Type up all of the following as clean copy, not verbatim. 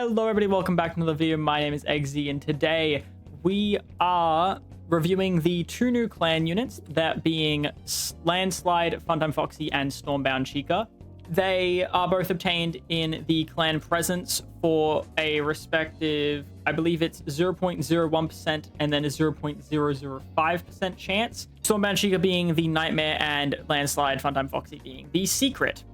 Hello everybody, welcome back to another video. My name is Eggsy and today we are reviewing the two new clan units, that being Landslide Foxy and Stormbound Chica. They are both obtained in the clan presence for a respective, I believe it's 0.01% and then a 0.005% chance. Stormbound Chica being the Nightmare and Landslide Foxy being the Secret.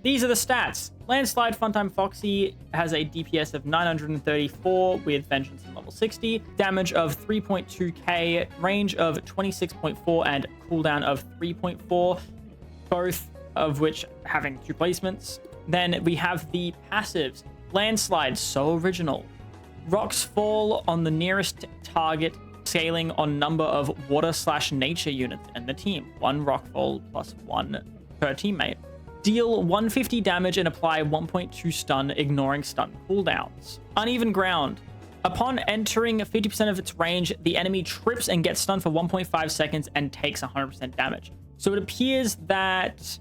These are the stats. Landslide Foxy has a DPS of 934 with Vengeance in level 60, damage of 3.2k, range of 26.4, and cooldown of 3.4, both of which having two placements. Then we have the passives. Landslide, so original. Rocks fall on the nearest target, scaling on number of water/nature units in the team. One rock fall plus one per teammate. Deal 150 damage and apply 1.2 stun, ignoring stun cooldowns. Uneven ground. Upon entering 50% of its range, the enemy trips and gets stunned for 1.5 seconds and takes 100% damage. So it appears that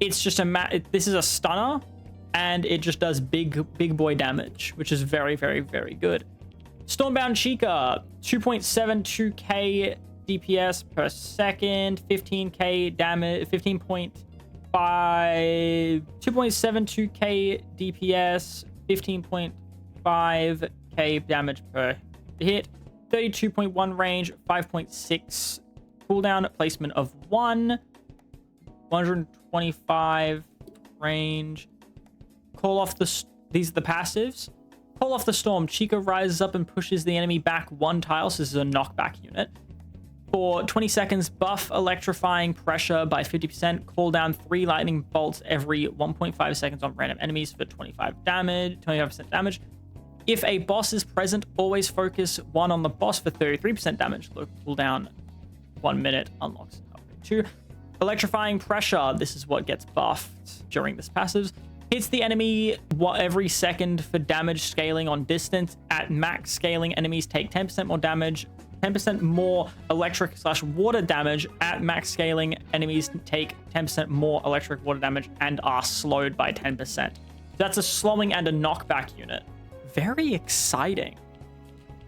it's just this is a stunner and it just does big boy damage, which is very, very, very good. Stormbound Chica, 2.72k DPS per second, 15k damage, 2.72k DPS, 15.5k damage per hit, 32.1 range, 5.6 cooldown, placement of 125 range. Call off these are the passives. Call off the storm. Chica rises up and pushes the enemy back one tile, so this is a knockback unit. For 20 seconds, buff electrifying pressure by 50%, call down 3 lightning bolts every 1.5 seconds on random enemies for 25% damage. If a boss is present, always focus 1 on the boss for 33% damage. Cool down 1 minute, unlocks upgrade 2. Electrifying pressure, this is what gets buffed during this passive. Hits the enemy every second for damage scaling on distance. At max scaling, enemies take 10% more damage. 10% more electric/water damage. At max scaling, enemies take 10% more electric water damage and are slowed by 10%. That's a slowing and a knockback unit. Very exciting.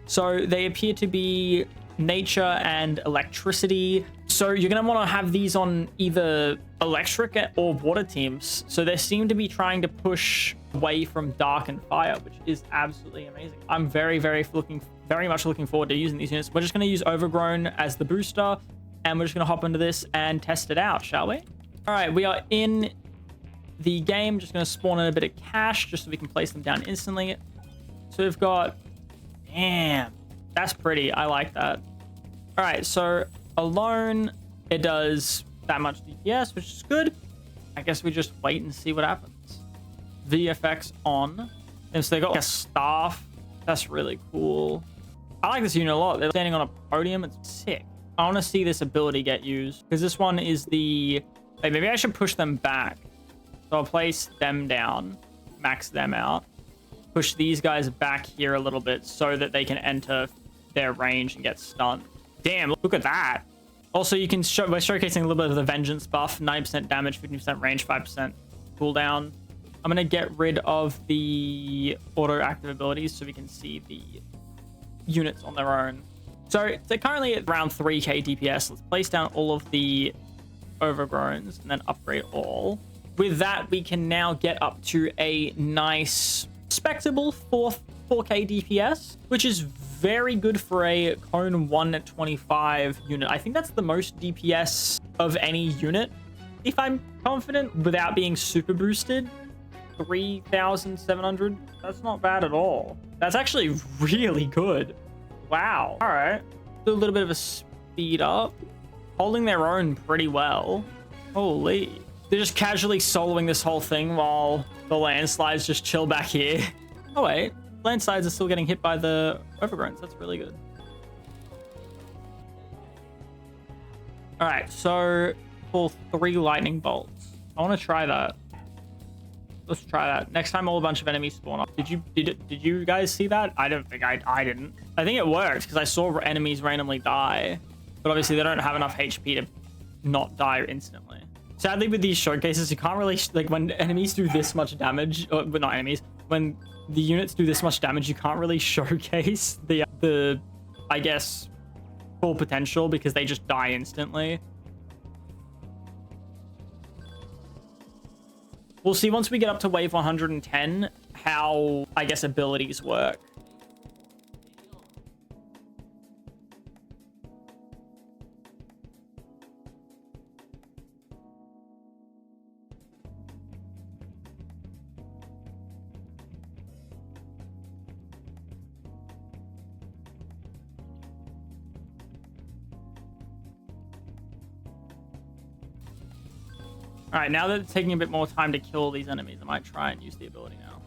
So they appear to be nature and electricity. So you're going to want to have these on either electric or water teams. So they seem to be trying to push away from dark and fire, which is absolutely amazing. I'm very much looking forward to using these units. We're just going to use Overgrown as the booster, and we're just going to hop into this and test it out, shall we? All right, we are in the game. Just going to spawn in a bit of cash just so we can place them down instantly. So we've got, damn, that's pretty. I like that. All right, so alone, it does that much DPS, which is good. I guess we just wait and see what happens. VFX on. And so they got a staff. That's really cool. I like this unit a lot. They're standing on a podium. It's sick. I want to see this ability get used because this one is the... Wait, maybe I should push them back. So I'll place them down, max them out, push these guys back here a little bit so that they can enter their range and get stunned. Damn, look at that. Also, you can we're showcasing a little bit of the Vengeance buff, 9% damage, 15% range, 5% cooldown. I'm going to get rid of the auto active abilities so we can see the units on their own. So they're currently at around 3k DPS. Let's place down all of the Overgrowns and then upgrade all. With that, we can now get up to a nice, respectable 4k DPS, which is very good for a Cone 125 unit. I think that's the most DPS of any unit, if I'm confident, without being super boosted. 3,700. That's not bad at all. That's actually really good. Wow. All right. Do a little bit of a speed up. Holding their own pretty well. Holy. They're just casually soloing this whole thing while the landslides just chill back here. Oh, wait. Landslides are still getting hit by the Overgrowns. That's really good. All right. So pull 3 lightning bolts. I want to try that. Let's try that. Next time a bunch of enemies spawn up. Did you guys see that? I don't think I didn't. I think it worked because I saw enemies randomly die, but obviously they don't have enough HP to not die instantly. Sadly, with these showcases, you can't really, like, when enemies do this much damage, or not enemies, when the units do this much damage, you can't really showcase the I guess, full potential because they just die instantly. We'll see once we get up to wave 110 how, I guess, abilities work. All right, now that it's taking a bit more time to kill these enemies, I might try and use the ability now.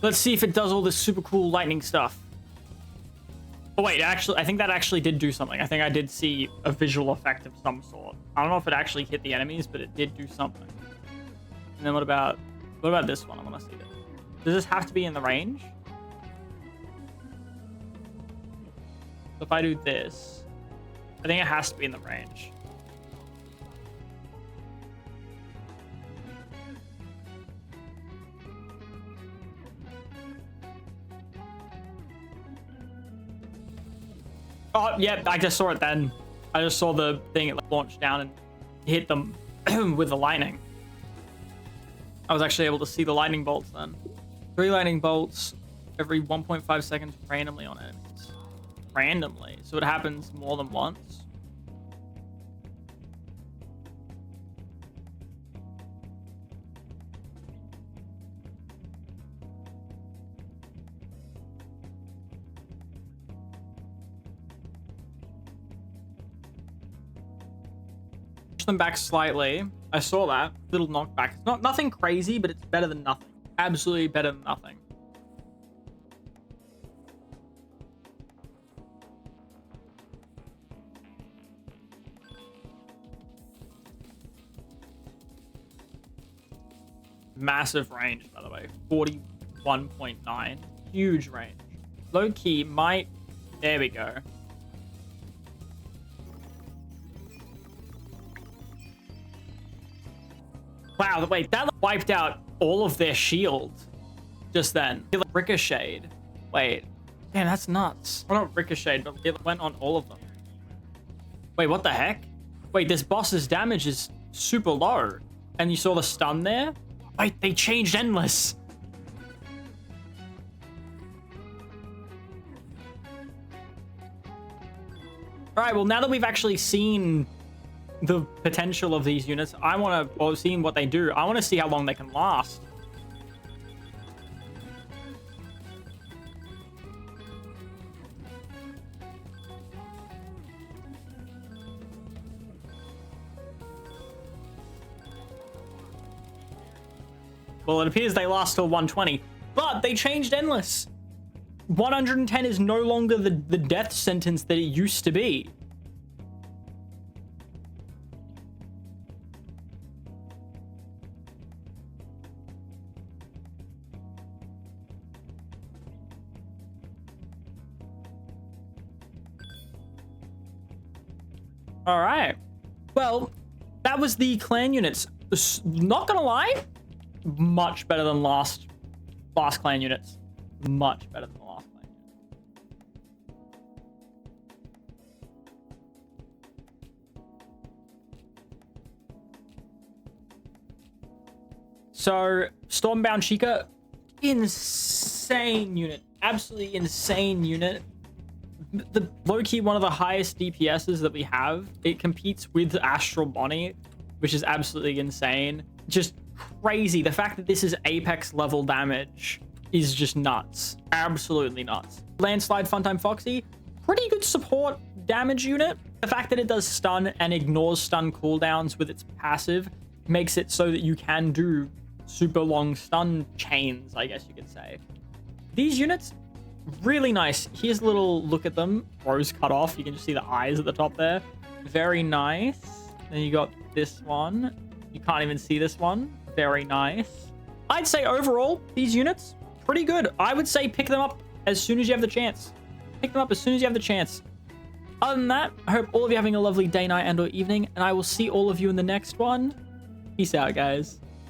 Let's see if it does all this super cool lightning stuff. Oh, wait, actually, I think that actually did do something. I think I did see a visual effect of some sort. I don't know if it actually hit the enemies, but it did do something. And then what about this one? I want to see this. Does this have to be in the range? So if I do this, I think it has to be in the range. Oh, yeah, I just saw it then. I just saw the thing, it launched down and hit them with the lightning. I was actually able to see the lightning bolts then. 3 lightning bolts every 1.5 seconds randomly on enemies. Randomly, so it happens more than once. Them back slightly. I saw that little knockback. It's nothing crazy, but it's better than nothing. Absolutely better than nothing. Massive range, by the way. 41.9. Huge range. Low key might. There we go. Wow, wait, that wiped out all of their shield just then. It ricocheted. Wait, damn, that's nuts. Well, not ricocheted, but it went on all of them. Wait, what the heck? Wait, this boss's damage is super low. And you saw the stun there? Wait, they changed endless. All right, well, now that we've actually seen the potential of these units, I want to, or seeing what they do, I want to see how long they can last. Well, it appears they last till 120, but they changed endless. 110 is no longer the death sentence that it used to be. All right. Well, that was the clan units. Not gonna lie, much better than last clan units. Much better than the last clan units. So, Stormbound Chica, insane unit. Absolutely insane unit. The low-key one of the highest DPSs that we have. It competes with Astral Bonnie, which is absolutely insane. Just crazy. The fact that this is Apex level damage is just nuts. Absolutely nuts. Landslide Foxy, pretty good support damage unit. The fact that it does stun and ignores stun cooldowns with its passive makes it so that you can do super long stun chains, I guess you could say. These units, really nice. Here's a little look at them. Rose cut off. You can just see the eyes at the top there. Very nice. Then you got this one. You can't even see this one. Very nice. I'd say overall, these units, pretty good. I would say pick them up as soon as you have the chance. Pick them up as soon as you have the chance. Other than that, I hope all of you are having a lovely day, night, and or evening, and I will see all of you in the next one. Peace out, guys.